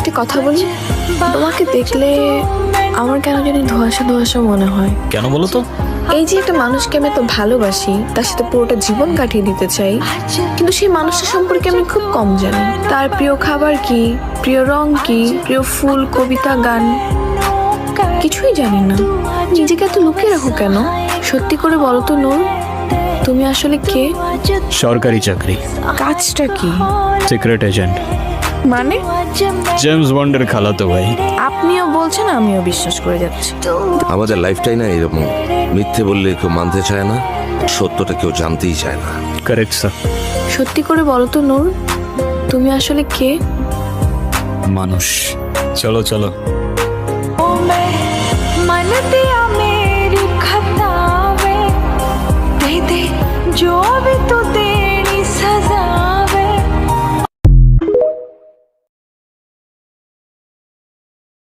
একটি কথা বলি, তোমাকে দেখলে আমার কেন জানি ধোঁয়াশা ধোঁয়াশা মনে হয়। কেন বলো তো? এই যে একটা মানুষকে আমি এত ভালোবাসি, তার সাথে পুরোটা জীবন কাটিয়ে দিতে চাই, কিন্তু সেই মানুষটা সম্পর্কে আমি খুব কম জানি। তার প্রিয় খাবার কি, প্রিয় রং কি, প্রিয় ফুল, কবিতা, গান কিছুই জানি না। নিজেকে এত লুকিয়ে রাখো কেন? সত্যি করে বলো তো নূর, তুমি আসলে কে? সরকারি চাকরি, কাজটা কি? সিক্রেট এজেন্ট, মানে জেমস বন্ডের খালাতো ভাই। আপনিও বলছেন, আমিও বিশ্বাস করে যাচ্ছি। আমাদের লাইফটাই না এরকম, মিথ্যে বললে কেউ মানতে চায় না, সত্যটা কেউ জানতেই চায় না। Correct sir. সত্যি করে বলো তো নূর, তুমি আসলে কে? মানুষ। চলো চলো। मन दिया मेरी खतावे दे दे जो भी तू